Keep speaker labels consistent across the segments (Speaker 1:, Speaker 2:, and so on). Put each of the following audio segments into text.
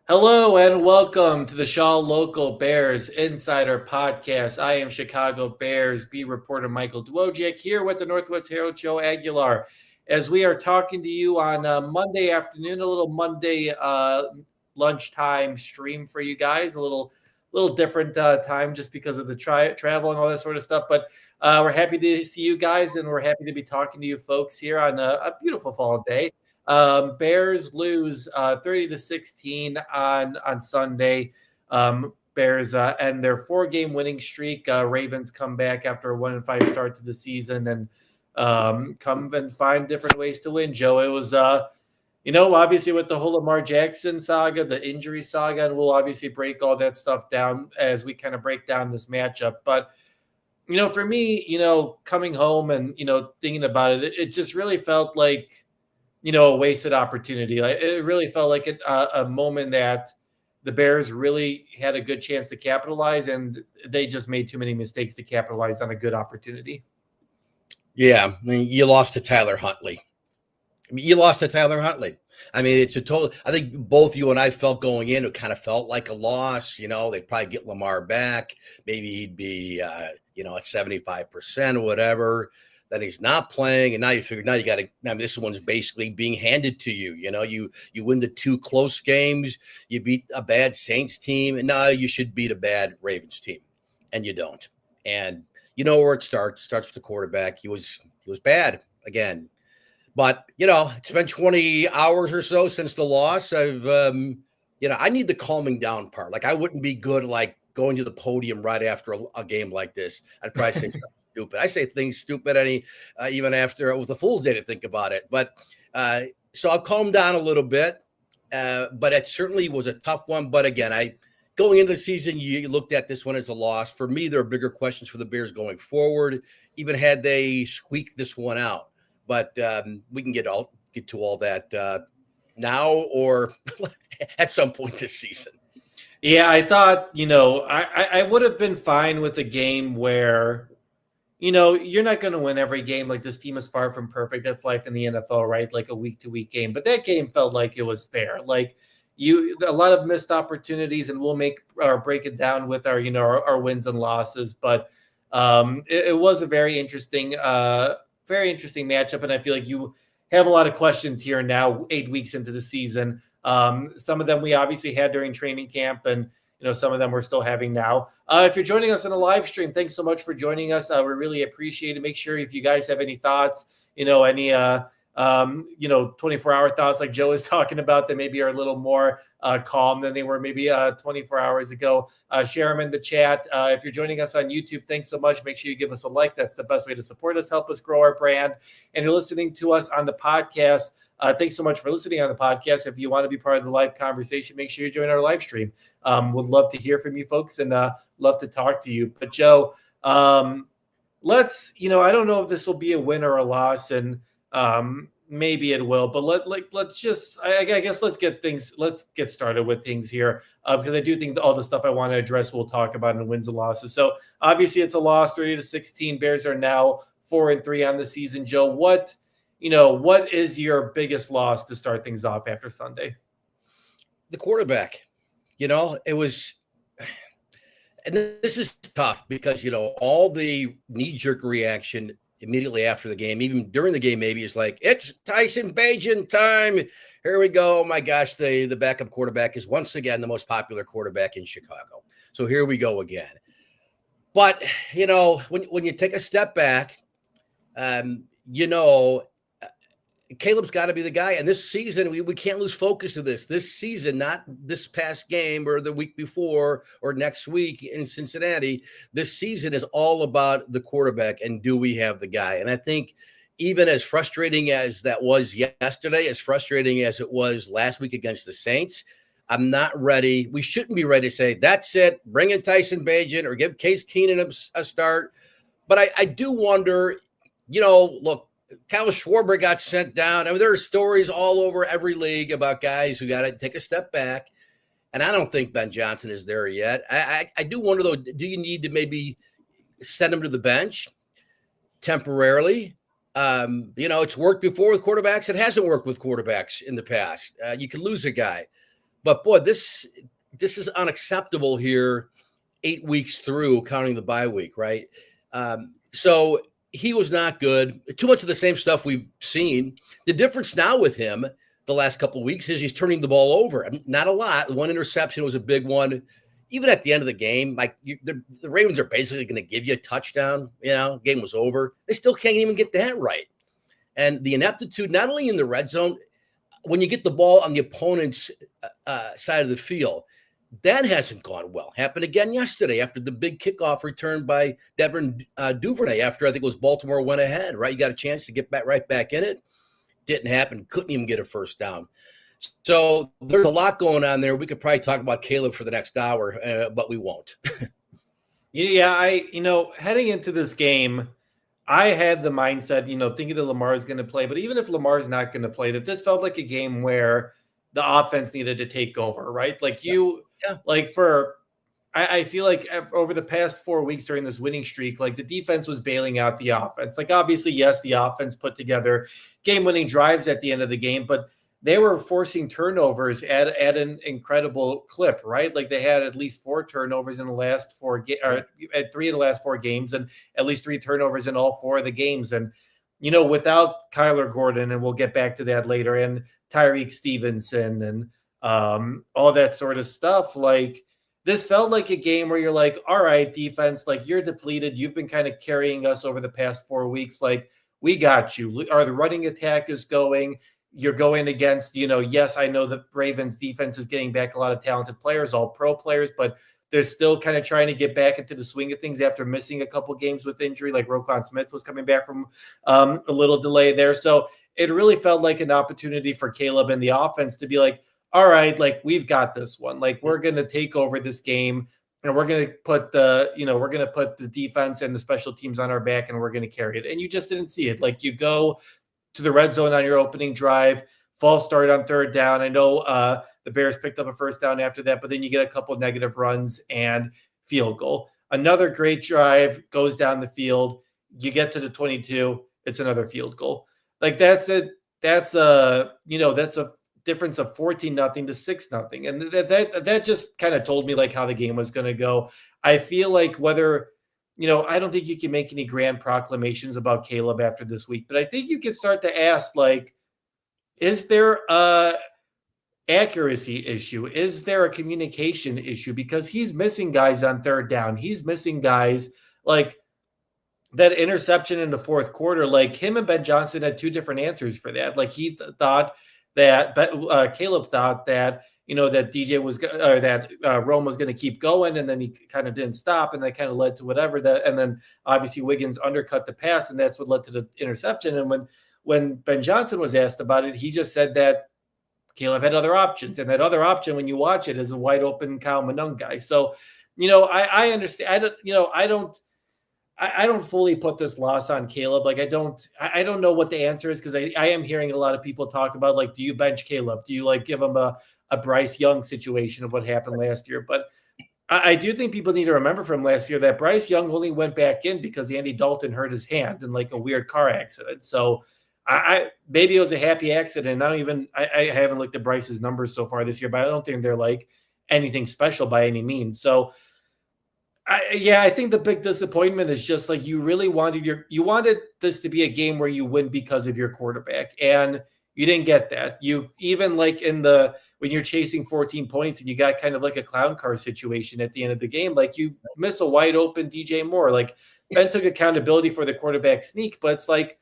Speaker 1: Hello and welcome to the Shaw Local Bears Insider Podcast. I am Chicago Bears beat reporter Michael Dwojak here with the Northwest Herald Joe Aguilar as we are talking to you on Monday afternoon, a little Monday lunchtime stream for you guys, a little different time just because of the travel and all that sort of stuff. But we're happy to see you guys and we're happy to be talking to you folks here on a beautiful fall day. Bears lose 30-16 on Sunday. Bears end their 4-game winning streak. Ravens come back after a 1-5 start to the season and come and find different ways to win. Joe, it was obviously with the whole Lamar Jackson saga, the injury saga, and we'll obviously break all that stuff down as we kind of break down this matchup. But for me, coming home and thinking about it, it just really felt like a wasted opportunity. Like it really felt like a moment that the Bears really had a good chance to capitalize, and they just made too many mistakes to capitalize on a good opportunity.
Speaker 2: Yeah, I mean, you lost to Tyler Huntley. I mean, it's a total. I think both you and I felt going in, it kind of felt like a loss. They'd probably get Lamar back. Maybe he'd be, at 75% or whatever. Then he's not playing, and now you figure you got to. I mean, this one's basically being handed to you. You win the 2 close games, you beat a bad Saints team, and now you should beat a bad Ravens team, and you don't. And you know where it starts. It starts with the quarterback. He was bad again, but it's been 20 hours or so since the loss. I need the calming down part. Like I wouldn't be good like going to the podium right after a game like this. I'd probably say something stupid. I say things stupid even after with a full day to think about it. But so I've calmed down a little bit, but it certainly was a tough one. But again, going into the season, you looked at this one as a loss. For me, there are bigger questions for the Bears going forward, even had they squeaked this one out. But we can get to all that now or at some point this season.
Speaker 1: Yeah, I thought, I would have been fine with a game where you're not going to win every game. Like this team is far from perfect. That's life in the NFL, right? Like a week-to-week game. But that game felt like it was there. Like a lot of missed opportunities, and we'll break it down with our wins and losses. But it was a very interesting matchup, and I feel like you have a lot of questions here now, 8 weeks into the season. Some of them we obviously had during training camp, and some of them we're still having now. If you're joining us in a live stream, thanks so much for joining us. We really appreciate it. Make sure if you guys have any thoughts, any 24-hour thoughts like Joe is talking about that maybe are a little more calm than they were maybe 24 hours ago, share them in the chat. If you're joining us on YouTube, thanks so much. Make sure you give us a like. That's the best way to support us, help us grow our brand. And you're listening to us on the podcast. Thanks so much for listening on the podcast. If you want to be part of the live conversation, make sure you join our live stream. Would love to hear from you folks and love to talk to you. But Joe, let's, I don't know if this will be a win or a loss, and maybe it will, but let's just, I guess let's get started with things here because I do think all the stuff I want to address we'll talk about in wins and losses. So obviously it's a loss, 30-16. Bears are now 4-3 on the season. Joe, what is your biggest loss to start things off after Sunday?
Speaker 2: The quarterback. It was, and this is tough because, all the knee-jerk reaction immediately after the game, even during the game, maybe is like, it's Tyson Bagent time. Here we go. Oh my gosh, the backup quarterback is once again the most popular quarterback in Chicago. So here we go again. But, when you take a step back, Caleb's got to be the guy. And this season, we can't lose focus of this. This season, not this past game or the week before or next week in Cincinnati. This season is all about the quarterback and do we have the guy? And I think even as frustrating as that was yesterday, as frustrating as it was last week against the Saints, I'm not ready. We shouldn't be ready to say, that's it, bring in Tyson Bagent or give Case Keenum a start. But I do wonder, look, Kyle Schwarber got sent down. I mean, there are stories all over every league about guys who got to take a step back. And I don't think Ben Johnson is there yet. I do wonder, though, do you need to maybe send him to the bench temporarily? It's worked before with quarterbacks. It hasn't worked with quarterbacks in the past. You can lose a guy. But boy, this is unacceptable here 8 weeks through, counting the bye week, right? So he was not good. Too much of the same stuff we've seen. The difference now with him the last couple of weeks is he's turning the ball over. I mean, not a lot. One interception was a big one. Even at the end of the game, the Ravens are basically going to give you a touchdown. Game was over. They still can't even get that right. And the ineptitude, not only in the red zone, when you get the ball on the opponent's side of the field, that hasn't gone well. Happened again yesterday after the big kickoff return by Devin Duvernay after I think it was Baltimore went ahead, right? You got a chance to get right back in it. Didn't happen. Couldn't even get a first down. So there's a lot going on there. We could probably talk about Caleb for the next hour, but we won't.
Speaker 1: Yeah, heading into this game, I had the mindset, thinking that Lamar is going to play. But even if Lamar is not going to play, that this felt like a game where the offense needed to take over, right? Like I feel like over the past 4 weeks during this winning streak, like the defense was bailing out the offense. Like obviously, yes, the offense put together game-winning drives at the end of the game, but they were forcing turnovers at an incredible clip, right? Like they had at least 4 turnovers in the last 4 or at 3 of the last 4 games, and at least 3 turnovers in all 4 of the games. And without Kyler Gordon, and we'll get back to that later, and Tyreek Stevenson and all that sort of stuff, like this felt like a game where you're like, all right, defense, like you're depleted. You've been kind of carrying us over the past 4 weeks. Like we got you. The running attack is going. You're going against, yes, I know the Ravens defense is getting back a lot of talented players, all pro players, but they're still kind of trying to get back into the swing of things after missing a couple games with injury. Like Roquan Smith was coming back from a little delay there. So it really felt like an opportunity for Caleb and the offense to be like, all right, like we've got this one. Like we're going to take over this game, and we're going to put the defense and the special teams on our back, and we're going to carry it. And you just didn't see it. Like you go to the red zone on your opening drive, false start on 3rd down. I know the Bears picked up a first down after that, but then you get a couple of negative runs and field goal. Another great drive goes down the field. You get to the 22, it's another field goal. Like that's a difference of 14-0 to 6-0. And that just kind of told me like how the game was going to go. I feel like whether I don't think you can make any grand proclamations about Caleb after this week, but I think you can start to ask, like, is there a accuracy issue? Is there a communication issue? Because he's missing guys on 3rd down. He's missing guys like that interception in the 4th quarter. Like him and Ben Johnson had 2 different answers for that. Like he thought that Caleb thought that that DJ was or that Rome was going to keep going, and then he kind of didn't stop, and that kind of led to whatever that. And then obviously Wiggins undercut the pass, and that's what led to the interception. And when Ben Johnson was asked about it, he just said that Caleb had other options, and that other option, when you watch it, is a wide open Kyle Manung guy. So, I understand. I don't fully put this loss on Caleb. Like I don't know what the answer is, because I am hearing a lot of people talk about, like, do you bench Caleb? Do you like give him a Bryce Young situation of what happened last year? But I do think people need to remember from last year that Bryce Young only went back in because Andy Dalton hurt his hand in like a weird car accident. So I maybe it was a happy accident. I haven't looked at Bryce's numbers so far this year, but I don't think they're like anything special by any means. So I think the big disappointment is just like you really wanted this to be a game where you win because of your quarterback, and you didn't get that. You even like when you're chasing 14 points and you got kind of like a clown car situation at the end of the game, like you miss a wide open DJ Moore. Like Ben took accountability for the quarterback sneak, but it's like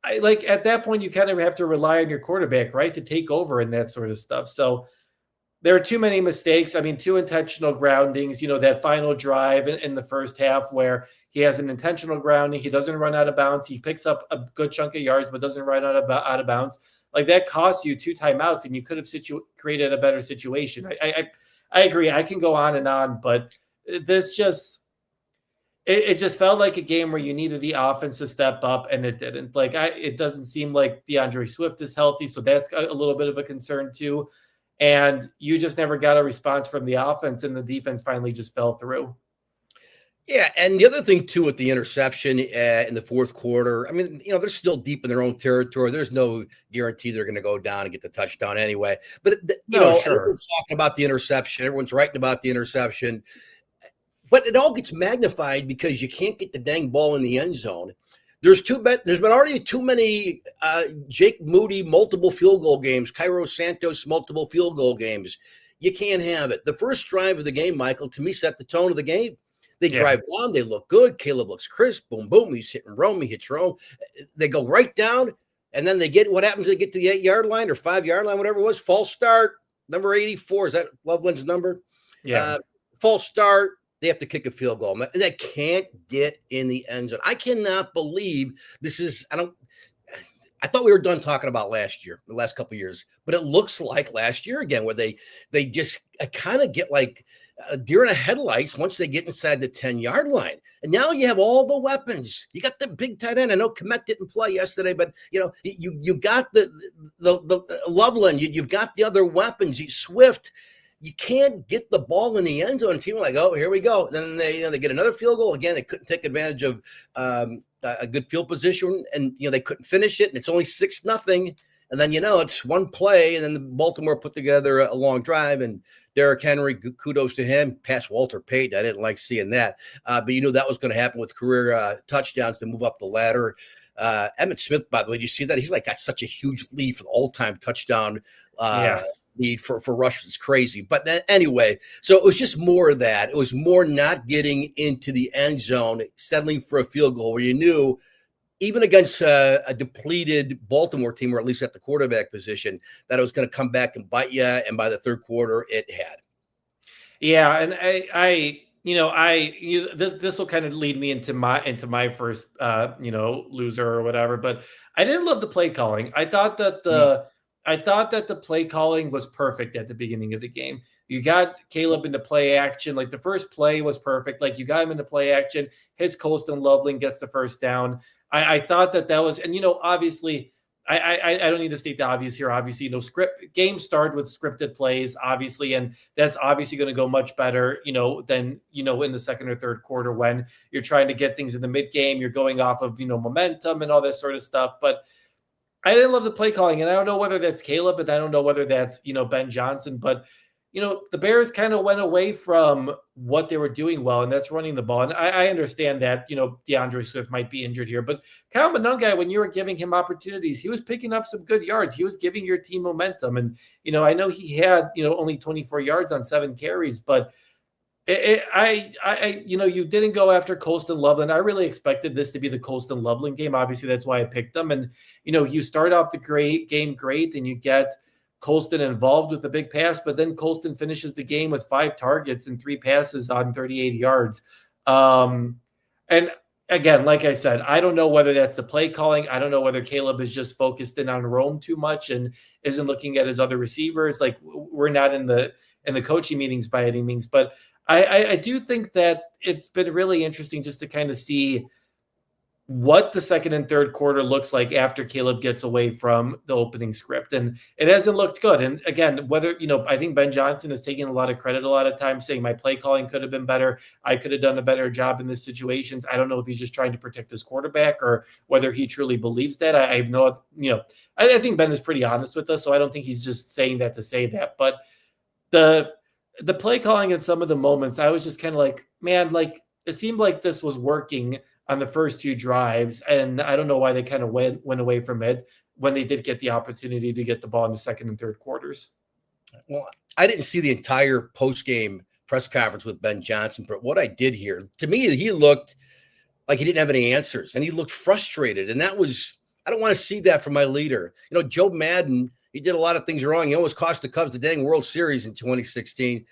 Speaker 1: at that point you kind of have to rely on your quarterback, right, to take over and that sort of stuff. So there are too many mistakes. I mean, 2 intentional groundings, that final drive in the first half where he has an intentional grounding. He doesn't run out of bounds. He picks up a good chunk of yards, but doesn't run out of bounds. Like that costs you 2 timeouts, and you could have created a better situation. I agree. I can go on, but this just, it just felt like a game where you needed the offense to step up, and it didn't. Like it doesn't seem like DeAndre Swift is healthy. So that's a little bit of a concern too. And you just never got a response from the offense, and the defense finally just fell through.
Speaker 2: Yeah, and the other thing too with the interception in the fourth quarter, I mean, they're still deep in their own territory. There's no guarantee they're going to go down and get the touchdown anyway. But
Speaker 1: No, sure.
Speaker 2: everyone's talking about the interception. Everyone's writing about the interception, but it all gets magnified because you can't get the dang ball in the end zone. There's been already too many Jake Moody multiple field goal games, Cairo Santos multiple field goal games. You can't have it. The first drive of the game, Michael, to me set the tone of the game. They drive down, they look good. Caleb looks crisp. Boom, boom. He's hitting Rome. He hits Rome. They go right down, and then what happens? They get to the 8-yard line or 5-yard line, whatever it was. False start, number 84. Is that Loveland's number?
Speaker 1: Yeah.
Speaker 2: False start. They have to kick a field goal. They can't get in the end zone. I cannot believe this is. I thought we were done talking about last year, the last couple of years, but it looks like last year again, where they just kind of get like a deer in the headlights once they get inside the 10-yard line. And now you have all the weapons. You got the big tight end. I know Komet didn't play yesterday, but you got the Loveland. You've got the other weapons. Swift. You can't get the ball in the end zone. And team are like, oh, here we go. And then they get another field goal. Again, they couldn't take advantage of a good field position, and they couldn't finish it. And it's only 6-0. And then it's one play, and then the Baltimore put together a long drive. And Derrick Henry, kudos to him, past Walter Payton. I didn't like seeing that, but that was going to happen with career touchdowns to move up the ladder. Emmitt Smith, by the way, did you see that? He's got such a huge lead for the all-time touchdown. Need for rushers. It's crazy. But anyway, so it was just more of that. It was more not getting into the end zone, settling for a field goal where you knew, even against a depleted Baltimore team, or at least at the quarterback position, that it was going to come back and bite you. And by the third quarter, it had.
Speaker 1: Yeah, and this will kind of lead me into my first loser or whatever. But I didn't love the play calling. I thought that the play calling was perfect at the beginning of the game. You got Caleb into play action. Like, the first play was perfect. Like, you got him into play action. His Colston Loveland gets the first down. I thought that was, and obviously, I don't need to state the obvious here. Obviously, games start with scripted plays, obviously, and that's obviously going to go much better, than in the second or third quarter when you're trying to get things in the mid game. You're going off of momentum and all that sort of stuff, but I didn't love the play calling, and I don't know whether that's Caleb, but I don't know whether that's, Ben Johnson. But, the Bears kind of went away from what they were doing well, and that's running the ball. And I understand that, DeAndre Swift might be injured here. But Kyle Monangai, when you were giving him opportunities, he was picking up some good yards. He was giving your team momentum. And, I know he had, only 24 yards on 7 carries, but you didn't go after Colston Loveland. I really expected this to be the Colston Loveland game. Obviously, that's why I picked them. And, you start off the game great, and you get Colston involved with a big pass, but then Colston finishes the game with 5 targets and 3 passes on 38 yards. And again, like I said, I don't know whether that's the play calling. I don't know whether Caleb is just focused in on Rome too much and isn't looking at his other receivers. Like, we're not in the coaching meetings by any means, but I do think that it's been really interesting just to kind of see what the second and third quarter looks like after Caleb gets away from the opening script. And it hasn't looked good. And again, whether, I think Ben Johnson is taking a lot of credit a lot of times, saying my play calling could have been better. I could have done a better job in this situations. I don't know if he's just trying to protect his quarterback or whether he truly believes that. I have no, I think Ben is pretty honest with us. So I don't think he's just saying that to say that. But the play calling at some of the moments, I was just kind of like, man, like, it seemed like this was working on the first 2 drives. And I don't know why they kind of went away from it when they did get the opportunity to get the ball in the second and third quarters.
Speaker 2: Well, I didn't see the entire post-game press conference with Ben Johnson, but what I did hear, to me, he looked like he didn't have any answers, and he looked frustrated. And that was, I don't want to see that from my leader. Joe Madden, he did a lot of things wrong. He almost cost the Cubs the dang World Series in 2016.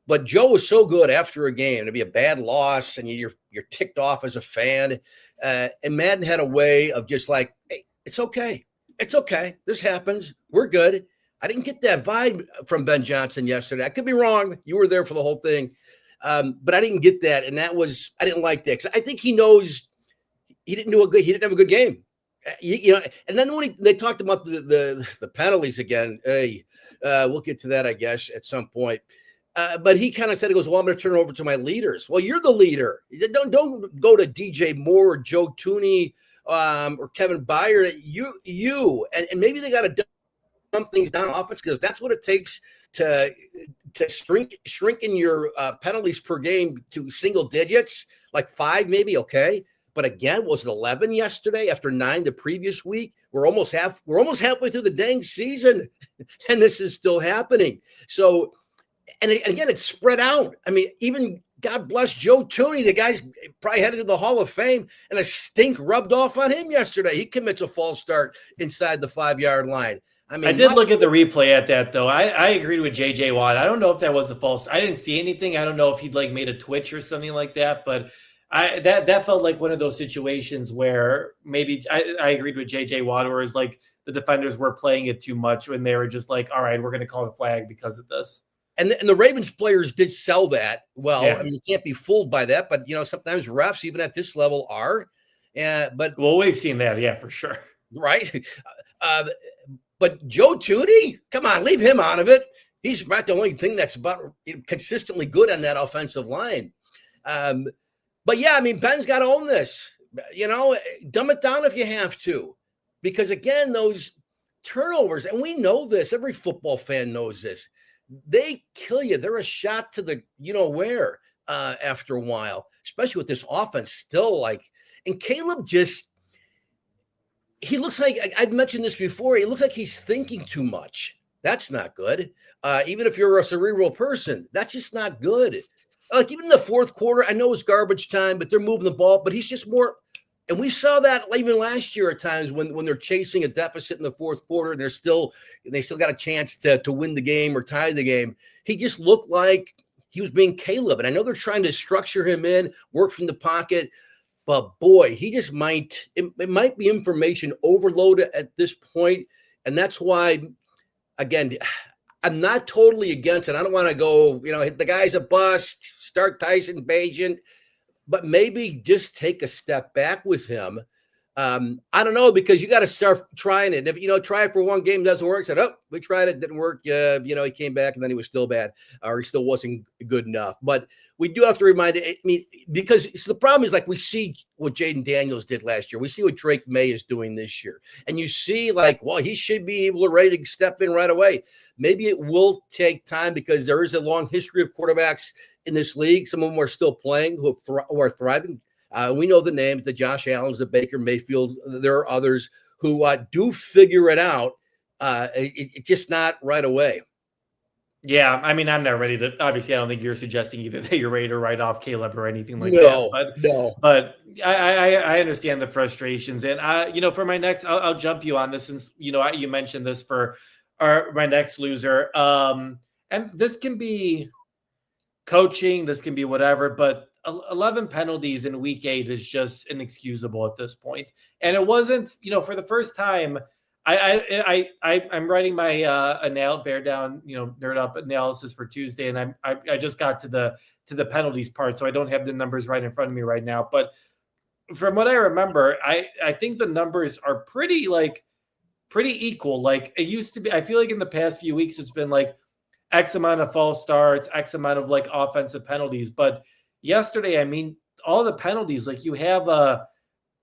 Speaker 2: But Joe was so good after a game. It'd be a bad loss, and you're ticked off as a fan. And Madden had a way of just like, hey, it's okay. It's okay. This happens. We're good. I didn't get that vibe from Ben Johnson yesterday. I could be wrong. You were there for the whole thing. But I didn't get that. And I didn't like that, because I think he knows he didn't have a good game. And then when they talked about the penalties again, hey, we'll get to that, I guess, at some point. But he kind of said, he goes, well, I'm going to turn it over to my leaders. Well, you're the leader. Don't go to DJ Moore or Joe Tooney or Kevin Byard. And maybe they got to dumb things down offense because that's what it takes to shrinking your penalties per game to single digits, like 5 maybe, okay. But again, was it 11 yesterday after 9 the previous week? We're almost halfway through the dang season, and this is still happening. So, and again, it's spread out. I mean, even God bless Joe Tooney, the guy's probably headed to the Hall of Fame, and a stink rubbed off on him yesterday. He commits a false start inside the 5-yard line. I mean,
Speaker 1: I did look at the replay at that, though. I agreed with JJ Watt. I don't know if that was a false. I didn't see anything. I don't know if he'd like made a twitch or something like that, but that felt like one of those situations where maybe I agreed with JJ Watt, where it's like the defenders were playing it too much when they were just like, all right, we're going to call the flag because of this.
Speaker 2: And the Ravens players did sell that. Well,
Speaker 1: Yeah.
Speaker 2: I mean, you can't be fooled by that, but sometimes refs, even at this level, are.
Speaker 1: Well, we've seen that, yeah, for sure.
Speaker 2: Right. But Joe Tooney, come on, leave him out of it. He's about the only thing that's about consistently good on that offensive line. But yeah, I mean, Ben's got to own this. Dumb it down if you have to, because again, those turnovers, and we know this. Every football fan knows this. They kill you. They're a shot to the where after a while, especially with this offense still and Caleb he looks like, I've mentioned this before, he looks like he's thinking too much. That's not good. Even if you're a cerebral person, that's just not good. Like even in the fourth quarter, I know it's garbage time, but they're moving the ball, but he's just more. And we saw that even last year at times when they're chasing a deficit in the fourth quarter, and they still got a chance to win the game or tie the game. He just looked like he was being Caleb. And I know they're trying to structure him in, work from the pocket, but boy, he just it might be information overload at this point. And that's why, again, I'm not totally against it. I don't want to go, the guy's a bust, start Tyson Bagent, but maybe just take a step back with him. I don't know, because you got to start trying it. If try it for one game, doesn't work. Said, oh, we tried it, didn't work. He came back and then he was still bad, or he still wasn't good enough. But we do have to remind it. I mean, because the problem is, like, we see what Jaden Daniels did last year. We see what Drake May is doing this year, and you see, he should be able to ready to step in right away. Maybe it will take time because there is a long history of quarterbacks in this league. Some of them are still playing who are thriving. We know the names, the Josh Allens, the Baker Mayfields. There are others who do figure it out. It's just not right away.
Speaker 1: Yeah, I mean, I'm not ready to. Obviously, I don't think you're suggesting either that you're ready to write off Caleb or anything like that.
Speaker 2: No.
Speaker 1: But I understand the frustrations, and for my next, I'll jump you on this since you mentioned this for my next loser. And this can be coaching, this can be whatever, but 11 penalties in week 8 is just inexcusable at this point. And it wasn't, for the first time, I'm writing my bear down, nerd up analysis for Tuesday, and I just got to the penalties part, so I don't have the numbers right in front of me right now. But from what I remember, I think the numbers are pretty equal. Like it used to be. I feel like in the past few weeks, it's been like X amount of false starts, X amount of offensive penalties. But yesterday, I mean, all the penalties, you have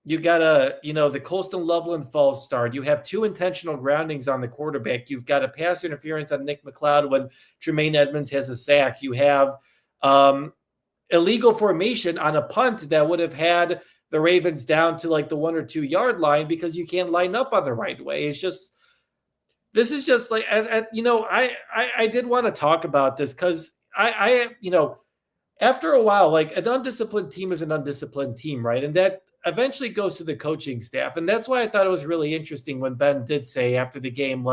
Speaker 1: you got the Colston Loveland false start. You have 2 intentional groundings on the quarterback. You've got a pass interference on Nick McLeod when Tremaine Edmonds has a sack. You have illegal formation on a punt that would have had the Ravens down to the 1 or 2 yard line because you can't line up on the right way. This is just I did want to talk about this because I after a while, an undisciplined team is an undisciplined team, right? And that eventually goes to the coaching staff. And that's why I thought it was really interesting when Ben did say after the game,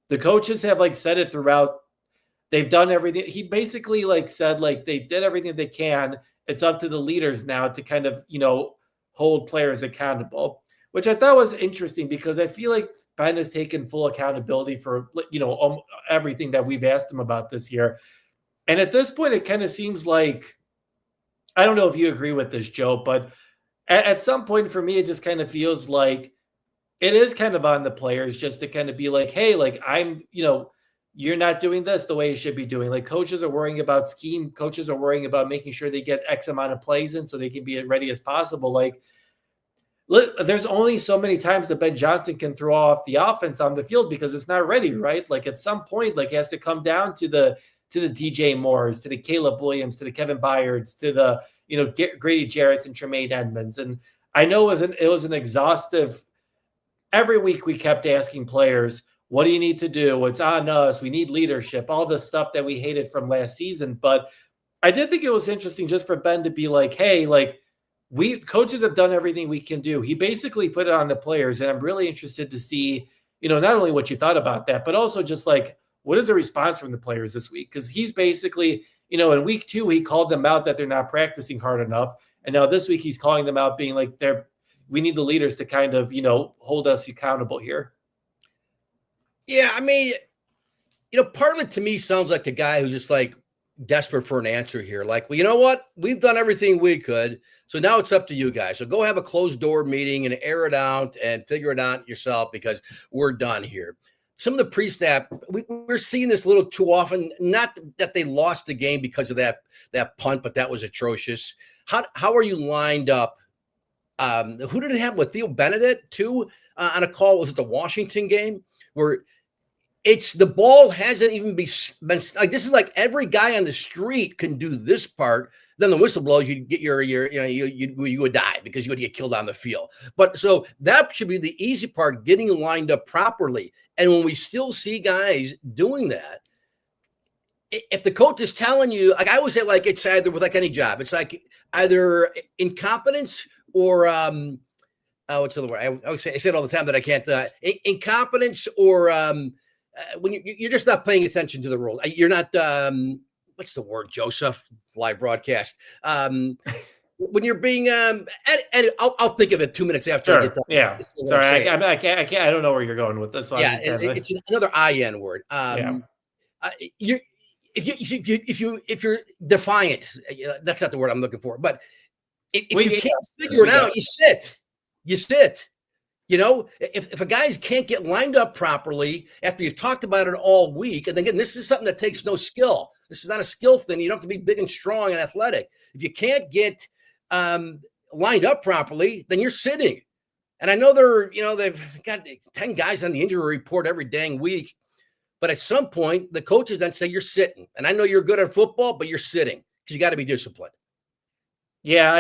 Speaker 1: the coaches have said it throughout. They've done everything. He basically said they did everything they can. It's up to the leaders now to kind of, hold players accountable, which I thought was interesting because I feel like Ben has taken full accountability for, everything that we've asked him about this year. And at this point, it kind of seems like, I don't know if you agree with this, Joe, but at some point for me, it just kind of feels like it is kind of on the players just to kind of be hey, I'm, you're not doing this the way you should be doing. Like coaches are worrying about scheme. Coaches are worrying about making sure they get X amount of plays in so they can be as ready as possible. Like there's only so many times that Ben Johnson can throw off the offense on the field because it's not ready, right? Like at some point, like it has to come down to the DJ Moores, to the Caleb Williams, to the Kevin Byards, to the Grady Jarrett's and Tremaine Edmonds. And I know it was an exhaustive. Every week we kept asking players, what do you need to do? It's on us. We need leadership, all the stuff that we hated from last season. But I did think it was interesting just for Ben to be like, hey, like we coaches have done everything we can do. He basically put it on the players. And I'm really interested to see, not only what you thought about that, but also just like, what is the response from the players this week? Because he's basically, in week 2, he called them out that they're not practicing hard enough. And now this week he's calling them out being like, we need the leaders to kind of, hold us accountable here.
Speaker 2: Yeah, I mean, part of it to me sounds like a guy who's just like desperate for an answer here. Like, well, you know what? We've done everything we could. So now it's up to you guys. So go have a closed door meeting and air it out and figure it out yourself because we're done here. Some of the pre-snap, we're seeing this a little too often. Not that they lost the game because of that punt, but that was atrocious. How are you lined up? Who did it happen with? Theo Benedict too on a call? Was it the Washington game where it's the ball hasn't even been like this is like every guy on the street can do this part. Then the whistle blows, you get you would die because you would get killed on the field. But so that should be the easy part, getting lined up properly. And when we still see guys doing that, if the coach is telling you, like I always say, like it's either with like any job, it's like either incompetence or what's the other word? I say it all the time that I can't. Incompetence or when you're just not paying attention to the rule. You're not. What's the word, Joseph? Live broadcast. When you're being, and I'll think of it 2 minutes after I get done.
Speaker 1: Yeah. Sorry, I can't. I don't know where you're going with this. So
Speaker 2: yeah, it's another IN word. If you're defiant, that's not the word I'm looking for. But if you can't figure it out, you sit. If a guy can't get lined up properly after you've talked about it all week, and again, this is something that takes no skill. This is not a skill thing. You don't have to be big and strong and athletic. If you can't get lined up properly, then you're sitting. And I know they've got 10 guys on the injury report every dang week. But at some point, the coaches then say you're sitting. And I know you're good at football, but you're sitting because you got to be disciplined.
Speaker 1: Yeah,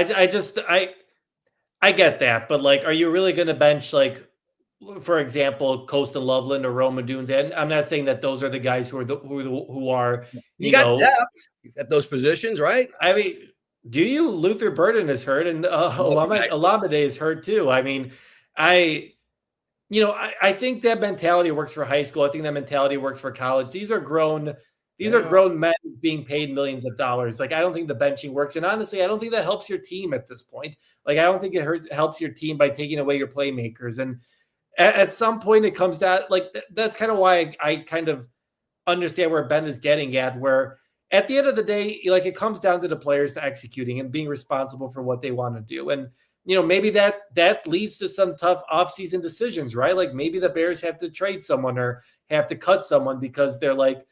Speaker 1: I get that, but like, are you really going to bench, like, for example, Colston Loveland or Roman Dunes? And I'm not saying that those are the guys who are
Speaker 2: you got depth at those positions, right?
Speaker 1: I mean, do you? Luther Burden is hurt, and Olamide is hurt too. I mean, I think that mentality works for high school. I think that mentality works for college. These are grown men being paid millions of dollars. Like, I don't think the benching works. And honestly, I don't think that helps your team at this point. Like, I don't think it helps your team by taking away your playmakers. And at some point it comes down, like, that's kind of why I kind of understand where Ben is getting at, where at the end of the day, like, it comes down to the players to executing and being responsible for what they want to do. And, maybe that leads to some tough offseason decisions, right? Like, maybe the Bears have to trade someone or have to cut someone because they're like,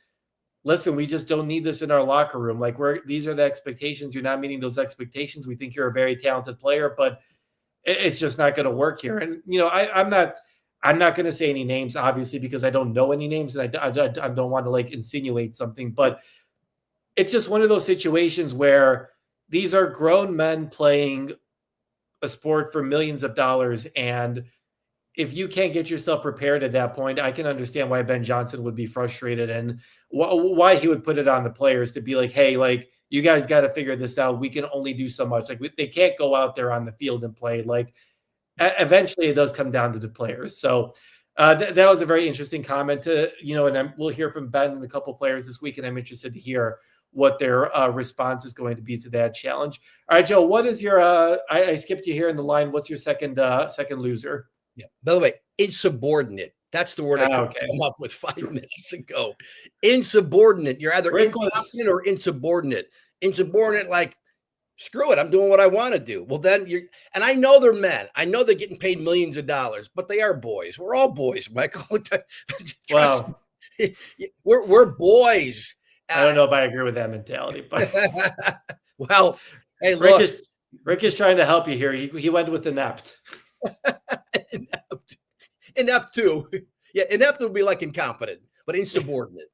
Speaker 1: listen, we just don't need this in our locker room. Like, these are the expectations. You're not meeting those expectations. We think you're a very talented player, but it's just not going to work here. And, I'm not going to say any names, obviously, because I don't know any names and I don't want to like insinuate something, but it's just one of those situations where these are grown men playing a sport for millions of dollars. And if you can't get yourself prepared at that point, I can understand why Ben Johnson would be frustrated and why he would put it on the players to be like, hey, like, you guys got to figure this out. We can only do so much. Like, they can't go out there on the field and play. Like, eventually it does come down to the players. So that was a very interesting comment and we'll hear from Ben and a couple players this week. And I'm interested to hear what their response is going to be to that challenge. All right, Joe, what is your, I skipped you here in the line. What's your second loser?
Speaker 2: Yeah. By the way, insubordinate. That's the word I came up with 5 minutes ago. Insubordinate. You're either incompetent or insubordinate. Insubordinate, like, screw it, I'm doing what I want to do. Well, then and I know they're men. I know they're getting paid millions of dollars, but they are boys. We're all boys, Michael.
Speaker 1: Wow.
Speaker 2: we're boys.
Speaker 1: I don't know if I agree with that mentality, but
Speaker 2: well, hey,
Speaker 1: Rick
Speaker 2: look,
Speaker 1: is trying to help you here. He went with inept.
Speaker 2: inept too. Yeah, inept would be like incompetent, but insubordinate.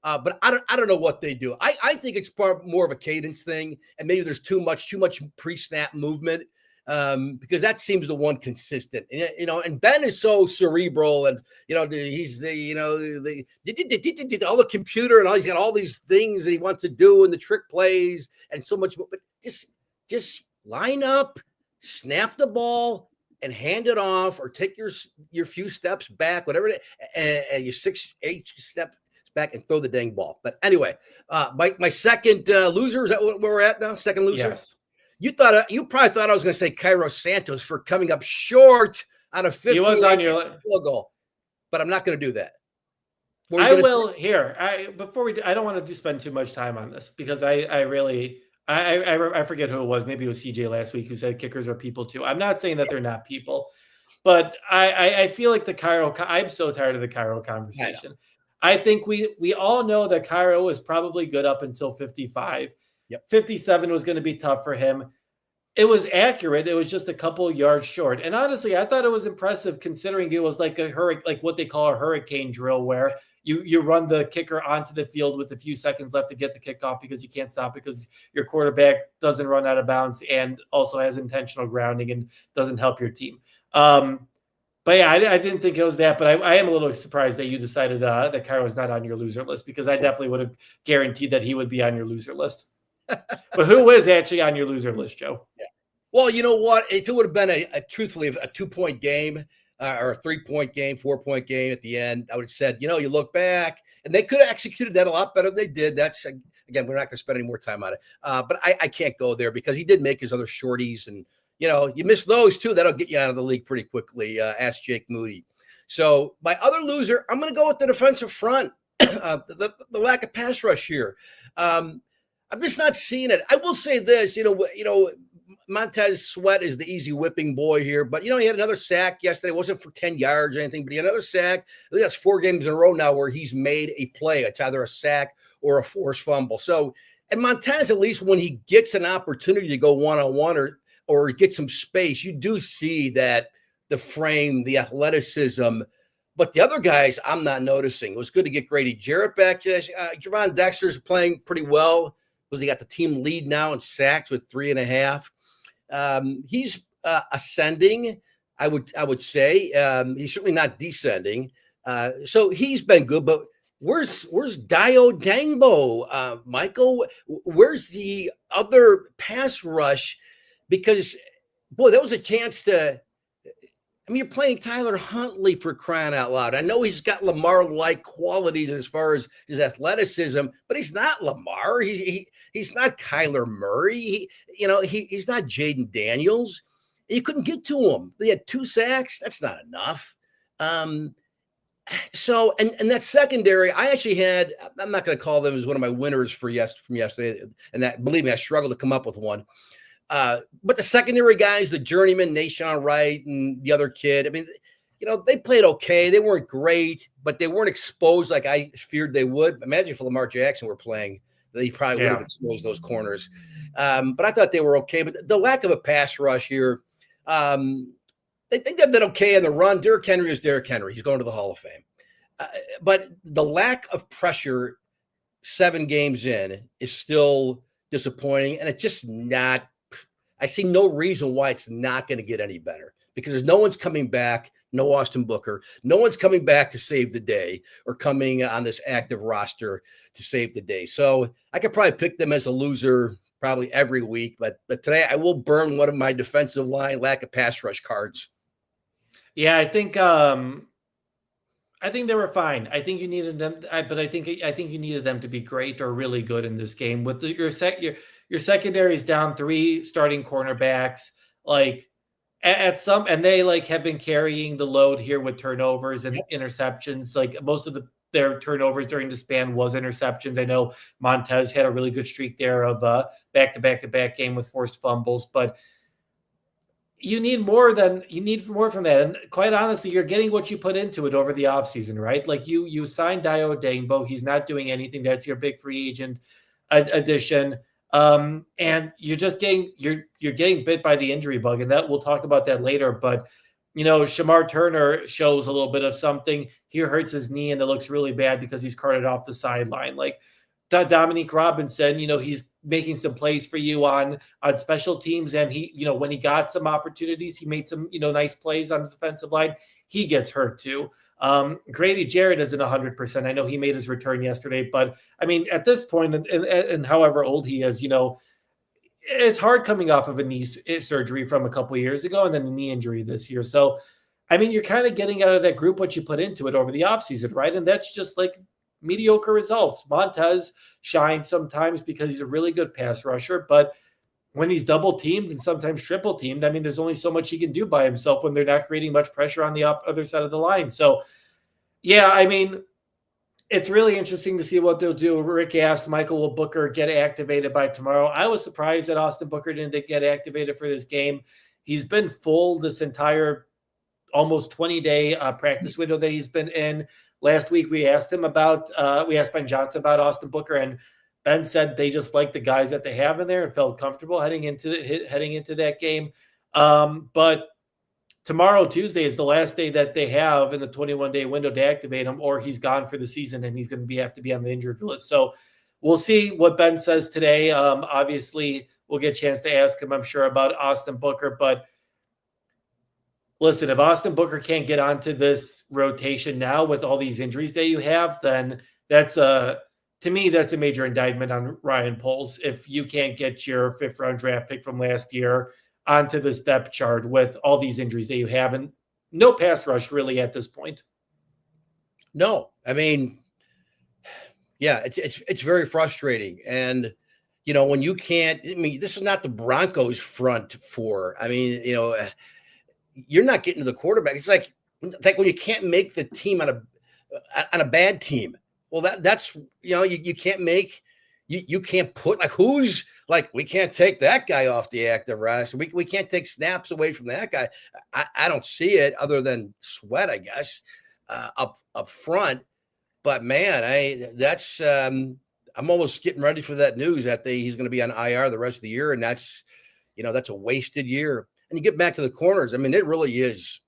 Speaker 2: But I don't know what they do. I think it's more of a cadence thing, and maybe there's too much pre-snap movement, because that seems the one consistent. And Ben is so cerebral, and he's all the computer, and he's got all these things that he wants to do, and the trick plays, and so much. But just line up, snap the ball, and hand it off, or take your few steps back, whatever it is, and your 6-8 steps back and throw the dang ball. But anyway, my second loser, is that where we're at now? Second loser?
Speaker 1: Yes.
Speaker 2: You probably thought I was going to say Cairo Santos for coming up short on a 50 field goal, but I'm not going to do that.
Speaker 1: I will say? Here. I don't want to spend too much time on this, because I really forget who it was. Maybe it was CJ last week who said kickers are people too. I'm not saying that they're not people, but I feel like I'm so tired of the Cairo conversation. I think we all know that Cairo was probably good up until 55.
Speaker 2: Yep.
Speaker 1: 57 was going to be tough for him. It was accurate. It was just a couple yards short. And honestly, I thought it was impressive, considering it was like like what they call a hurricane drill, where you run the kicker onto the field with a few seconds left to get the kickoff, because you can't stop because your quarterback doesn't run out of bounds and also has intentional grounding and doesn't help your team. But yeah, I didn't think it was that, but I am a little surprised that you decided that Cairo was not on your loser list, because I definitely would have guaranteed that he would be on your loser list. But who is actually on your loser list, Joe?
Speaker 2: Yeah. Well, you know what? If it would have been truthfully, a 2-point game or a 3-point game, 4-point game at the end, I would have said, you look back, and they could have executed that a lot better than they did. That's, again, we're not going to spend any more time on it. But I can't go there, because he did make his other shorties, and you miss those too. That'll get you out of the league pretty quickly. Ask Jake Moody. So my other loser, I'm going to go with the defensive front. The lack of pass rush here. I'm just not seeing it. I will say this, Montez Sweat is the easy whipping boy here, but he had another sack yesterday. It wasn't for 10 yards or anything, but he had another sack. I think that's 4 games in a row now where he's made a play. It's either a sack or a forced fumble. So, and Montez, at least when he gets an opportunity to go one-on-one or get some space, you do see that the frame, the athleticism. But the other guys, I'm not noticing. It was good to get Grady Jarrett back. Javon Dexter's playing pretty well, because he got the team lead now in sacks with 3.5. He's ascending, I would say. He's certainly not descending. So he's been good. But where's Dio Dangbo, Michael? Where's the other pass rush? Because, boy, that was a chance to – you're playing Tyler Huntley, for crying out loud. I know he's got Lamar-like qualities as far as his athleticism, but he's not Lamar. He's not Kyler Murray. He's not Jaden Daniels. You couldn't get to him. They had 2 sacks. That's not enough. So, and that secondary, I actually had – I'm not going to call them as one of my winners from yesterday. And that, believe me, I struggled to come up with one. But the secondary guys, the journeyman, Nashawn Wright and the other kid, they played okay. They weren't great, but they weren't exposed like I feared they would. Imagine if Lamar Jackson were playing, they probably would have exposed those corners. But I thought they were okay. But the lack of a pass rush here, they think they've been okay in the run. Derrick Henry is Derrick Henry. He's going to the Hall of Fame. But the lack of pressure 7 games in is still disappointing, and it's just not. I see no reason why it's not going to get any better, because there's no one's coming back. No Austin Booker. No one's coming back to save the day or coming on this active roster to save the day. So I could probably pick them as a loser probably every week, but today I will burn one of my defensive line lack of pass rush cards.
Speaker 1: Yeah, I think they were fine. I think you needed them, but I think you needed them to be great or really good in this game. With your secondary is down 3 starting cornerbacks, at some, and they have been carrying the load here with turnovers and interceptions. Most of their turnovers during the span was interceptions. I know Montez had a really good streak there of back-to-back game with forced fumbles, but you need more from that. And quite honestly, you're getting what you put into it over the offseason, right? Like you signed Dio Dangbo. He's not doing anything. That's your big free agent addition. And you're just you're getting bit by the injury bug, and that we'll talk about that later. But Shamar Turner shows a little bit of something. He hurts his knee, and it looks really bad because he's carted off the sideline. Like Dominique Robinson, he's making some plays for you on special teams, and he, when he got some opportunities, he made some, nice plays on the defensive line. He gets hurt too. Grady Jarrett isn't 100%. I know he made his return yesterday, but I mean, at this point, and however old he is, it's hard coming off of a knee surgery from a couple of years ago and then a knee injury this year. So, I mean, you're kind of getting out of that group what you put into it over the offseason, right? And that's just like mediocre results. Montez shines sometimes because he's a really good pass rusher, but when he's double teamed and sometimes triple teamed, I mean, there's only so much he can do by himself when they're not creating much pressure on the other side of the line. So, yeah, I mean, it's really interesting to see what they'll do. Rick asked, Michael, will Booker get activated by tomorrow? I was surprised that Austin Booker didn't get activated for this game. He's been full this entire almost 20-day practice window that he's been in. Last week, we asked Ben Johnson about Austin Booker, and Ben said they just like the guys that they have in there and felt comfortable heading into that game. But tomorrow, Tuesday, is the last day that they have in the 21-day window to activate him, or he's gone for the season and he's going to have to be on the injured list. So we'll see what Ben says today. Obviously, we'll get a chance to ask him, I'm sure, about Austin Booker. But listen, if Austin Booker can't get onto this rotation now with all these injuries that you have, then to me, that's a major indictment on Ryan Poles. If you can't get your 5th-round draft pick from last year onto this depth chart with all these injuries that you have, and no pass rush really at this point.
Speaker 2: No, I mean, yeah, it's very frustrating. And, when you can't, I mean, this is not the Broncos front four. I mean, you're not getting to the quarterback. It's like when you can't make the team on a bad team. Well, that's, you can't make, you can't put who's like, we can't take that guy off the active roster. We can't take snaps away from that guy. I don't see it other than Sweat, I guess, up front. But man, I'm almost getting ready for that news that he's going to be on IR the rest of the year. And that's a wasted year. And you get back to the corners. I mean, it really is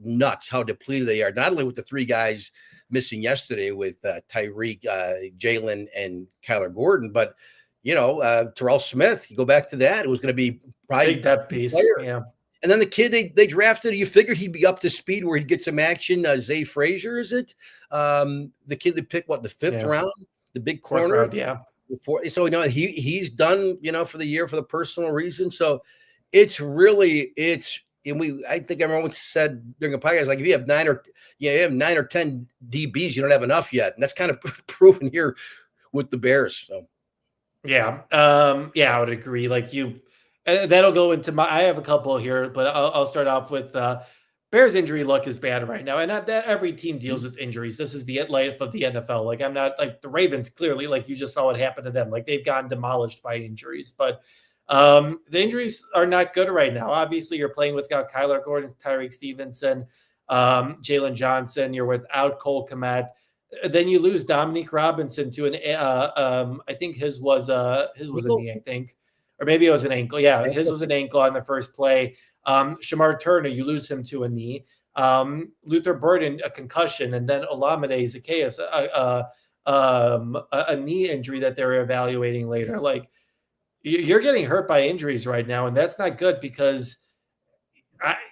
Speaker 2: nuts how depleted they are, not only with the 3 guys missing yesterday with Tyreek, Jalen, and Kyler Gordon, but Terrell Smith. You go back to that; it was going to be probably
Speaker 1: that piece, yeah.
Speaker 2: And then the kid they drafted, you figured he'd be up to speed where he'd get some action. Zay Frazier, is it? The kid they picked the 5th round, the big corner,
Speaker 1: round, yeah.
Speaker 2: So he's done for the year for the personal reason. So it's really I think everyone said during a podcast, like if you have 9 or 10 DBs, you don't have enough yet, and that's kind of proven here with the Bears. So,
Speaker 1: yeah, I would agree. Like that'll go into I have a couple here, but I'll start off with Bears injury luck is bad right now, and not that every team deals with injuries. This is the life of the NFL. Like I'm not like the Ravens. Clearly, like you just saw what happened to them. Like they've gotten demolished by injuries, but. The injuries are not good right now. Obviously, you're playing without Kyler Gordon, Tyreek Stevenson, Jalen Johnson. You're without Cole Kmet. Then you lose Dominique Robinson to an. I think his was a knee. I think, or maybe it was an ankle. Yeah, his was an ankle on the first play. Shamar Turner, you lose him to a knee. Luther Burden, a concussion, and then Olamide Zacchaeus, a knee injury that they're evaluating later. Like. You're getting hurt by injuries right now, and that's not good because,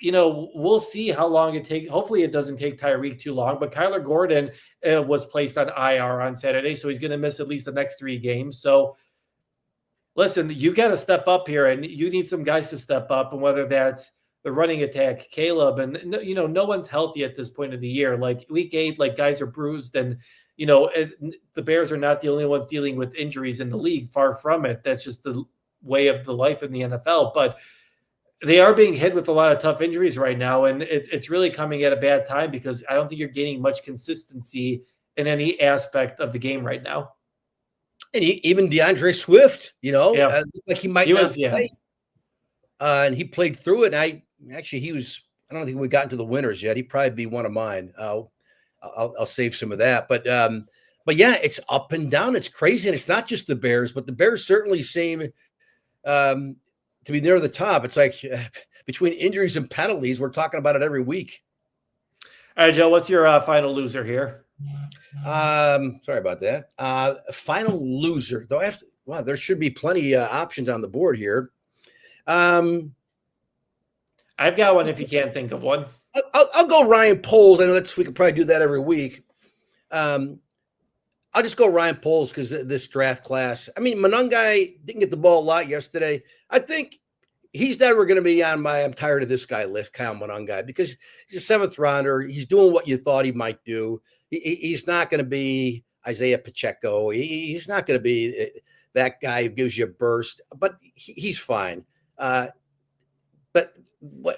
Speaker 1: we'll see how long it takes. Hopefully it doesn't take Tyreek too long, but Kyler Gordon was placed on IR on Saturday, so he's going to miss at least the next 3 games. So, listen, you got to step up here, and you need some guys to step up, and whether that's the running attack, Caleb, and, no one's healthy at this point of the year. Like week 8, like guys are bruised, and the Bears are not the only ones dealing with injuries in the league. Far from it. That's just the way of the life in the NFL. But they are being hit with a lot of tough injuries right now, and it's really coming at a bad time because I don't think you're gaining much consistency in any aspect of the game right now.
Speaker 2: And even DeAndre Swift, like he might not play. And he played through it. And actually, I don't think we got into the winners yet. He'd probably be one of mine. I'll save some of that. But yeah, it's up and down. It's crazy. And it's not just the Bears, but the Bears certainly seem to be near the top. It's like between injuries and penalties, we're talking about it every week.
Speaker 1: All right, Joe, what's your final loser here?
Speaker 2: Sorry about that. Final loser. Though wow, there should be plenty options on the board here.
Speaker 1: I've got one if you can't think of one.
Speaker 2: I'll go Ryan Poles. I know we could probably do that every week. I'll just go Ryan Poles because this draft class. I mean, Monangai didn't get the ball a lot yesterday. I think he's never going to be on my I'm tired of this guy list, Kyle Monangai, because he's a seventh rounder. He's doing what you thought he might do. He's not going to be Isaiah Pacheco. He's not going to be that guy who gives you a burst, but he's fine. But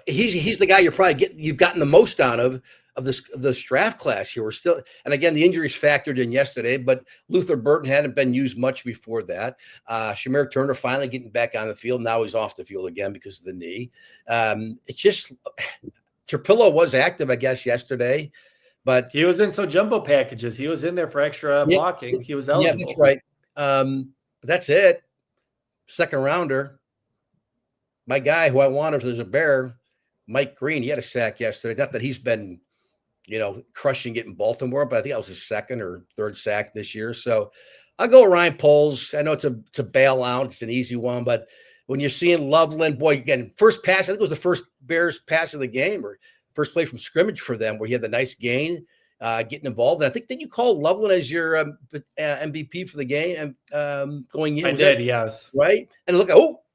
Speaker 2: he's the guy you've gotten the most out of this draft class here. We're still, and again, the injuries factored in yesterday, but Luther Burton hadn't been used much before that. Shamir Turner finally getting back on the field. Now he's off the field again because of the knee. It's just Trapillo was active, I guess, yesterday, but
Speaker 1: he was in some jumbo packages. He was in there for extra blocking. He was eligible.
Speaker 2: Yeah, that's right. But that's it. Second rounder. My guy who I wanted as a Bear, Mike Green, he had a sack yesterday. Not that he's been, crushing it in Baltimore, but I think that was his second or third sack this year. So I'll go Ryan Poles. I know it's a bailout. It's an easy one, but when you're seeing Loveland, boy, again, first pass, I think it was the first Bears pass of the game or first play from scrimmage for them where he had the nice gain, getting involved. And I think that you called Loveland as your MVP for the game going in.
Speaker 1: I did, yes.
Speaker 2: Right? And look,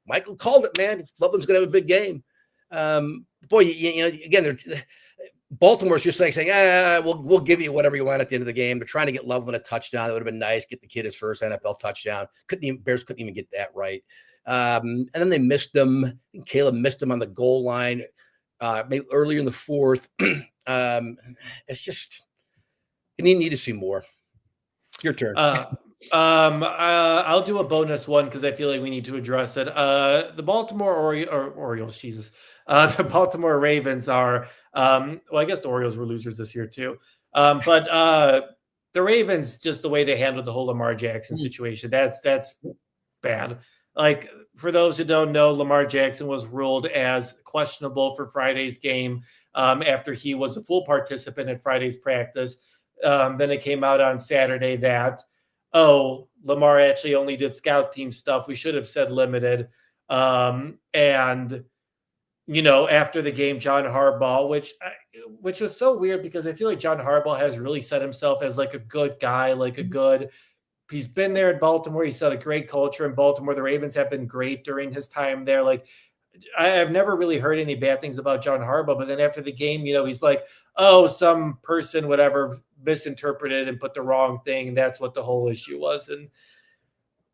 Speaker 2: Michael called it, man. Loveland's going to have a big game. Boy, again, Baltimore's just like saying, we'll give you whatever you want at the end of the game. They're trying to get Loveland a touchdown. That would have been nice. Get the kid his first NFL touchdown. Bears couldn't even get that right. And then they missed him. Caleb missed him on the goal line maybe earlier in the fourth. It's just, you need to see more. Your turn.
Speaker 1: I'll do a bonus one because I feel like we need to address it. The Baltimore Orioles, Jesus. The Baltimore Ravens are, well, I guess the Orioles were losers this year too. But the Ravens, just the way they handled the whole Lamar Jackson situation, that's bad. Like, for those who don't know, Lamar Jackson was ruled as questionable for Friday's game after he was a full participant at Friday's practice. Then it came out on Saturday that, Lamar actually only did scout team stuff. We should have said limited. And, after the game, John Harbaugh, which was so weird because I feel like John Harbaugh has really set himself as like a good guy, he's been there in Baltimore. He's set a great culture in Baltimore. The Ravens have been great during his time there. Like, I've never really heard any bad things about John Harbaugh, but then after the game, he's like, some person, whatever, misinterpreted and put the wrong thing. That's what the whole issue was. And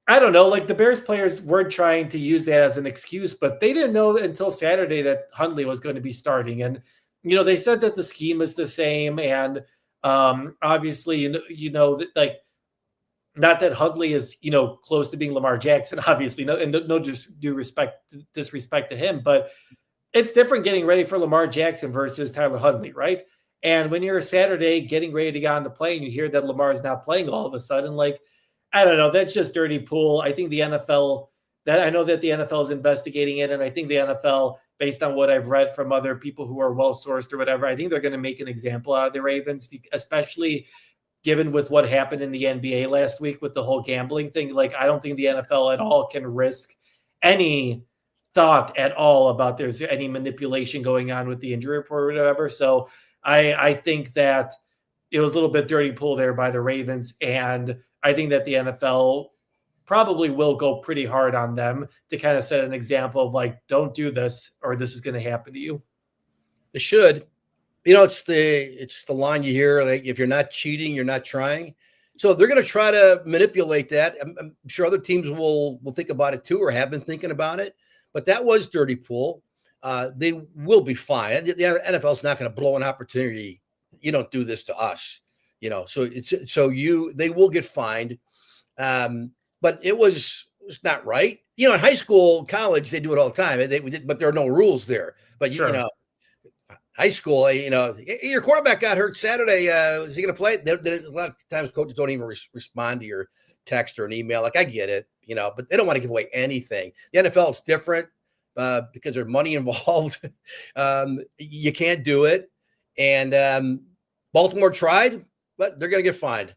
Speaker 1: I don't know, like the Bears players weren't trying to use that as an excuse, but they didn't know until Saturday that Hundley was going to be starting. And, they said that the scheme is the same. And obviously, like, not that Hundley is, close to being Lamar Jackson, obviously, no disrespect to him, but it's different getting ready for Lamar Jackson versus Tyler Hundley, right? And when you're Saturday getting ready to get on the plane, you hear that Lamar is not playing all of a sudden, like, I don't know, that's just dirty pool. I think I know that the NFL is investigating it, and I think the NFL, based on what I've read from other people who are well-sourced or whatever, I think they're going to make an example out of the Ravens, especially given with what happened in the NBA last week with the whole gambling thing. Like, I don't think the NFL at all can risk any thought at all about there's any manipulation going on with the injury report or whatever. So I think that it was a little bit dirty pool there by the Ravens. And I think that the NFL probably will go pretty hard on them to kind of set an example of like, don't do this or this is going to happen to you.
Speaker 2: It should. It's the line you hear, like, if you're not cheating, you're not trying. So they're going to try to manipulate that. I'm sure other teams will think about it too, or have been thinking about it. But that was dirty pool. They will be fine. The NFL is not going to blow an opportunity. You don't do this to us, So they will get fined. But it was it's not right. In high school, college, they do it all the time. But there are no rules there. But
Speaker 1: Sure.
Speaker 2: high school, your quarterback got hurt Saturday. Is he going to play? A lot of times coaches don't even respond to your text or an email. Like, I get it, but they don't want to give away anything. The NFL is different because there's money involved. You can't do it. And Baltimore tried, but they're going to get fined.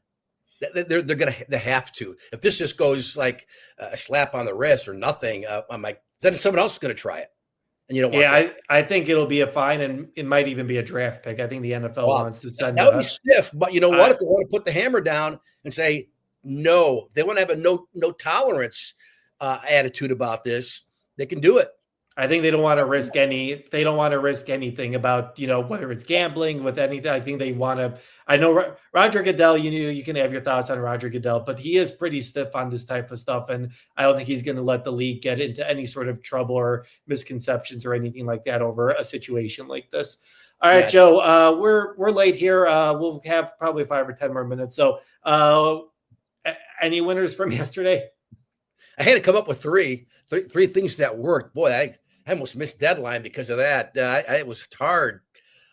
Speaker 2: They're going to they have to. If this just goes like a slap on the wrist or nothing, I'm like, then someone else is going to try it. And you don't want that.
Speaker 1: I think it'll be a fine, and it might even be a draft pick. I think the NFL wants to send
Speaker 2: that would be stiff. But you know what? If they want to put the hammer down and say no, they want to have a no tolerance attitude about this, they can do it.
Speaker 1: I think they don't want to risk they don't want to risk anything about, whether it's gambling with anything. I think they want to. I know Roger Goodell, you can have your thoughts on Roger Goodell, but he is pretty stiff on this type of stuff. And I don't think he's going to let the league get into any sort of trouble or misconceptions or anything like that over a situation like this. All right, Joe, we're late here. We'll have probably 5 or 10 more minutes. So any winners from yesterday?
Speaker 2: I had to come up with three things that worked. Boy, I almost missed deadline because of that. It was hard.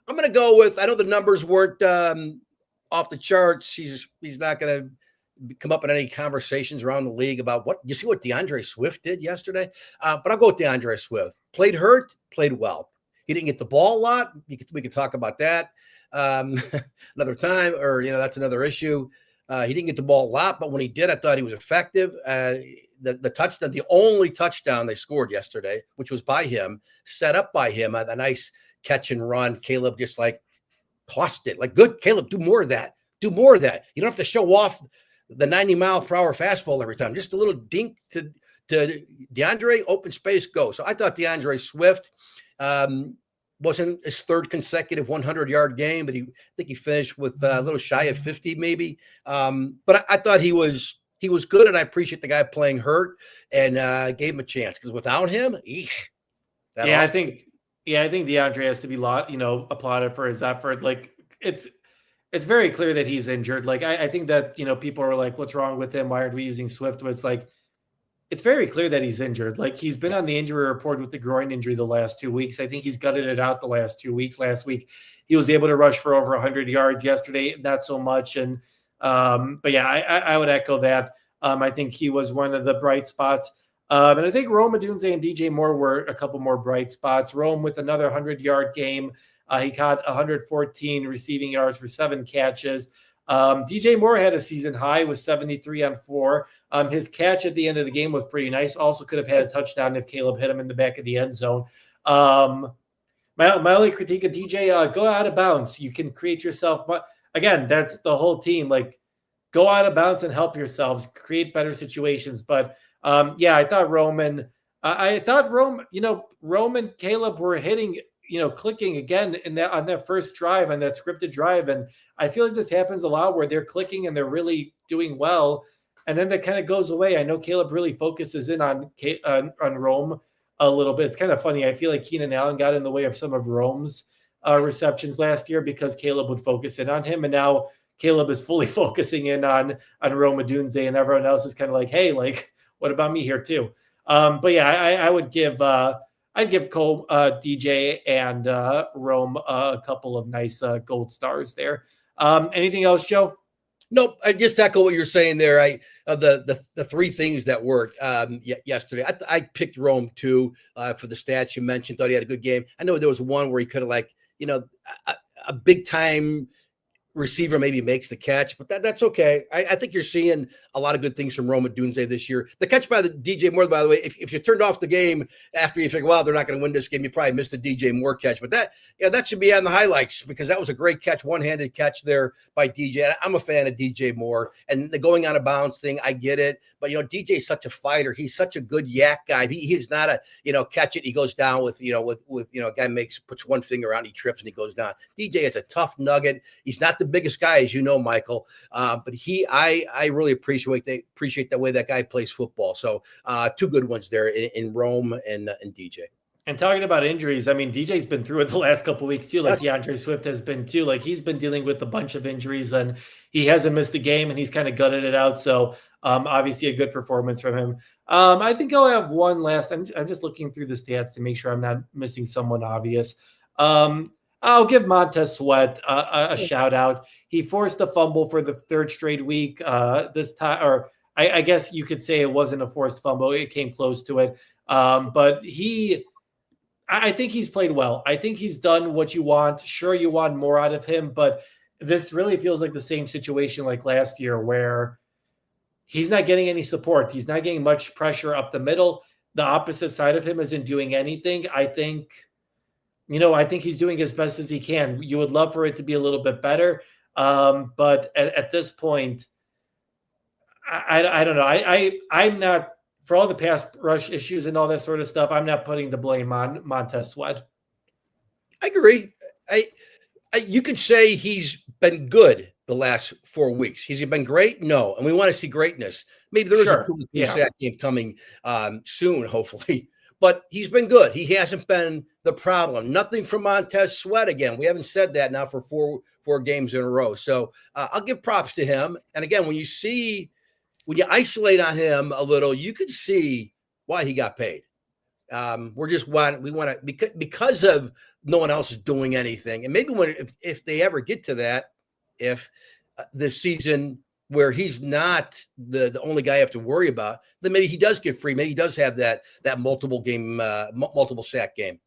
Speaker 2: I'm going to go with, I know the numbers weren't off the charts. He's not going to come up in any conversations around the league about you see what DeAndre Swift did yesterday? But I'll go with DeAndre Swift. Played hurt, played well. He didn't get the ball a lot. We could talk about that another time, or, that's another issue. He didn't get the ball a lot, but when he did, I thought he was effective. The touchdown, the only touchdown they scored yesterday, which was by him, set up by him, a nice catch and run. Caleb just tossed it. Good, Caleb, do more of that. Do more of that. You don't have to show off the 90-mile-per-hour fastball every time. Just a little dink to DeAndre, open space, go. So I thought DeAndre Swift wasn't his third consecutive 100-yard game, but I think he finished with a little shy of 50 maybe. But I thought he was good, and I appreciate the guy playing hurt and gave him a chance, because without him,
Speaker 1: I think DeAndre has to be applauded for his effort. It's very clear that he's injured. I think that people are like, what's wrong with him? Why aren't we using Swift? But it's very clear that he's injured. He's been on the injury report with the groin injury the last 2 weeks. I think he's gutted it out the last 2 weeks. Last week, he was able to rush for over 100 yards. Yesterday, not so much. And but yeah, I would echo that. I think he was one of the bright spots. And I think Rome Odunze and DJ Moore were a couple more bright spots. Rome with another 100-yard game. He caught 114 receiving yards for 7 catches. DJ Moore had a season high with 73 on 4. His catch at the end of the game was pretty nice. Also could have had a touchdown if Caleb hit him in the back of the end zone. My only critique of DJ, go out of bounds. You can create yourself. But again, that's the whole team. Go out of bounds and help yourselves, create better situations. But I thought Rome and Caleb were hitting, clicking again on that first drive, on that scripted drive. And I feel like this happens a lot where they're clicking and they're really doing well, and then that kind of goes away. I know Caleb really focuses in on Rome a little bit. It's kind of funny. I feel like Keenan Allen got in the way of some of Rome's receptions last year because Caleb would focus in on him, and now Caleb is fully focusing in on Rome Odunze, and everyone else is kind of like, hey, what about me here too? But yeah, I would give I'd give Cole, DJ, and Rome a couple of nice gold stars there. Anything else, Joe?
Speaker 2: Nope. I just echo what you're saying there. The three things that worked yesterday. I picked Rome too for the stats you mentioned. Thought he had a good game. I know there was one where he could have a big time receiver maybe makes the catch, but that's okay. I think you're seeing a lot of good things from Rome Odunze this year. The catch by the DJ Moore, by the way, if you turned off the game after you think, well, they're not going to win this game, you probably missed the DJ Moore catch. But that should be on the highlights, because that was a great catch, one-handed catch there by DJ. I'm a fan of DJ Moore, and the going out of bounds thing, I get it. But DJ is such a fighter. He's such a good yak guy. He's not a catch it, he goes down with a guy puts one finger out, he trips and he goes down. DJ is a tough nugget. He's not the biggest guy, as you know, Michael, but I really appreciate the way that guy plays football. So 2 good ones there in Rome and DJ.
Speaker 1: And talking about injuries, I mean, DJ's been through it the last couple of weeks too. Yes. DeAndre Swift has been too. He's been dealing with a bunch of injuries, and he hasn't missed a game, and he's kind of gutted it out. So Obviously, a good performance from him. I think I'll have one last. I'm just looking through the stats to make sure I'm not missing someone obvious. I'll give Montez Sweat a shout out. He forced a fumble for the third straight week this time, or I guess you could say it wasn't a forced fumble. It came close to it. But I think he's played well. I think he's done what you want. Sure, you want more out of him, but this really feels like the same situation like last year where he's not getting any support. He's not getting much pressure up the middle. The opposite side of him isn't doing anything. I think he's doing as best as he can. You would love for it to be a little bit better. But at this point, I don't know. I'm not, for all the pass rush issues and all that sort of stuff, I'm not putting the blame on Montez Sweat.
Speaker 2: I agree. You could say he's been good the last 4 weeks. Has he been great? No. And we want to see greatness. Maybe there is a 2 sack game coming soon, hopefully. But he's been good. He hasn't been the problem. Nothing from Montez Sweat again. We haven't said that now for four games in a row. So I'll give props to him. And again, when you isolate on him a little, you could see why he got paid. We want to because of no one else is doing anything. And maybe if they ever get to that, if this season where he's not the only guy you have to worry about, then maybe he does get free. Maybe he does have that multiple sack game.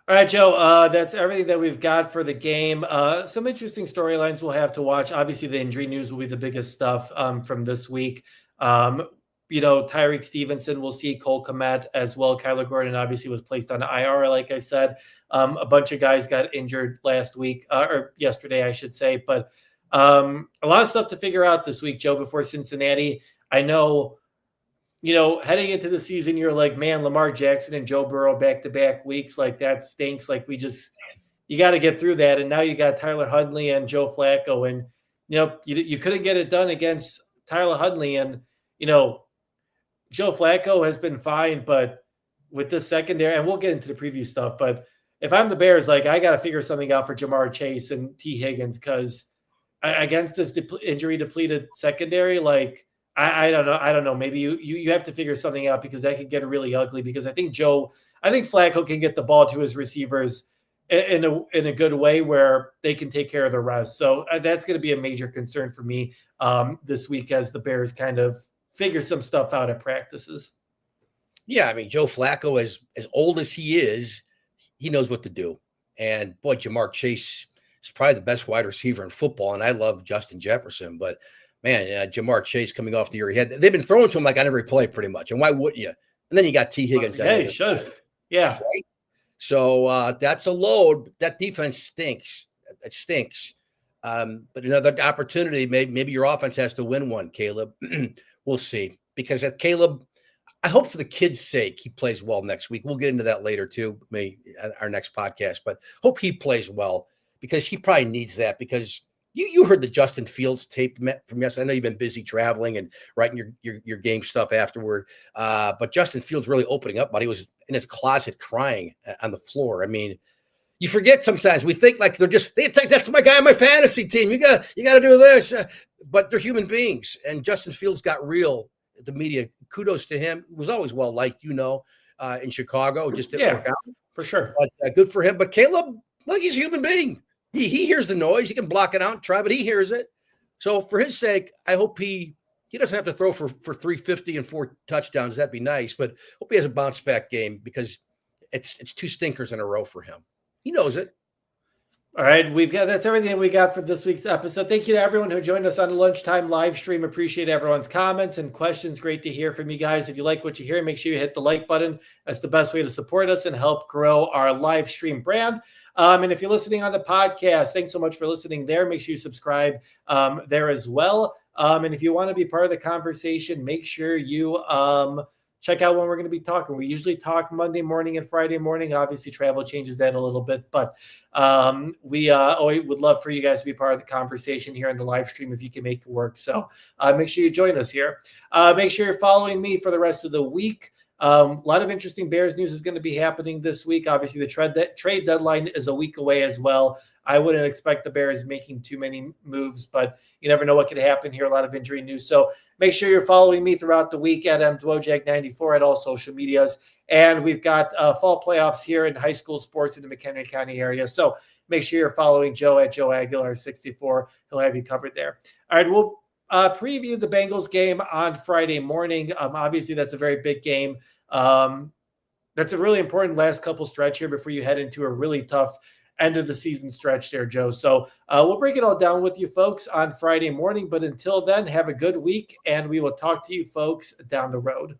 Speaker 1: All right, Joe, that's everything that we've got for the game. Some interesting storylines we'll have to watch. Obviously, the injury news will be the biggest stuff from this week. Tyreek Stevenson, we'll see Cole Kmet as well. Kyler Gordon obviously was placed on IR, like I said. A bunch of guys got injured last week, or yesterday, I should say. But a lot of stuff to figure out this week, Joe, before Cincinnati. I know, heading into the season, you're like, man, Lamar Jackson and Joe Burrow back-to-back weeks, like that stinks. Like you got to get through that. And now you got Tyler Huntley and Joe Flacco. And, you couldn't get it done against Tyler Huntley. And, Joe Flacco has been fine, but with this secondary, and we'll get into the preview stuff, but if I'm the Bears, like I got to figure something out for Jamar Chase and T. Higgins, because against this injury depleted secondary, like I don't know. Maybe you have to figure something out, because that could get really ugly. Because I think Flacco can get the ball to his receivers in a good way where they can take care of the rest. So that's going to be a major concern for me this week as the Bears kind of figure some stuff out at practices.
Speaker 2: Yeah, I mean, Joe Flacco, as old as he is, he knows what to do. And boy, Jamar Chase is probably the best wide receiver in football. And I love Justin Jefferson, but man, Jamar Chase coming off the year he had, they've been throwing to him like on every play pretty much. And why wouldn't you? And then you got T. Higgins.
Speaker 1: Yeah, you should. Yeah.
Speaker 2: Right? So that's a load. That defense stinks. It stinks. But another opportunity, maybe your offense has to win one, Caleb. We'll see. Because Caleb, I hope for the kid's sake he plays well next week. We'll get into that later too, maybe our next podcast. But hope he plays well, because he probably needs that. Because you heard the Justin Fields tape from yesterday. I know you've been busy traveling and writing your game stuff afterward. But Justin Fields really opening up, but he was in his closet crying on the floor. I mean, you forget sometimes. We think like they think that's my guy on my fantasy team. You got to do this, but they're human beings. And Justin Fields got real. The media, kudos to him. He was always well liked, in Chicago. Just didn't work out
Speaker 1: for sure.
Speaker 2: But good for him. But Caleb, like he's a human being. He hears the noise. He can block it out and try, but he hears it. So for his sake, I hope he doesn't have to throw for 350 and 4 touchdowns. That'd be nice. But hope he has a bounce back game, because it's 2 stinkers in a row for him. He knows it.
Speaker 1: All right, that's everything we got for this week's episode. Thank you to everyone who joined us on the lunchtime live stream. Appreciate everyone's comments and questions. Great to hear from you guys. If you like what you hear, make sure you hit the like button. That's the best way to support us and help grow our live stream brand. And if you're listening on the podcast, thanks so much for listening there. Make sure you subscribe there as well. And if you want to be part of the conversation, make sure you check out when we're going to be talking. We usually talk Monday morning and Friday morning. Obviously, travel changes that a little bit, but we always would love for you guys to be part of the conversation here in the live stream if you can make it work. So make sure you join us here. Make sure you're following me for the rest of the week. A lot of interesting Bears news is going to be happening this week. Obviously, the trade deadline is a week away as well. I wouldn't expect the Bears making too many moves, but you never know what could happen here. A lot of injury news. So make sure you're following me throughout the week at Dwojak94 at all social medias. And we've got fall playoffs here in high school sports in the McHenry County area. So make sure you're following Joe at Joe Aguilar 64. He'll have you covered there. All right, we'll preview the Bengals game on Friday morning. Obviously, that's a very big game. That's a really important last couple stretch here before you head into a really tough end of the season stretch there, Joe. So we'll break it all down with you folks on Friday morning. But until then, have a good week, and we will talk to you folks down the road.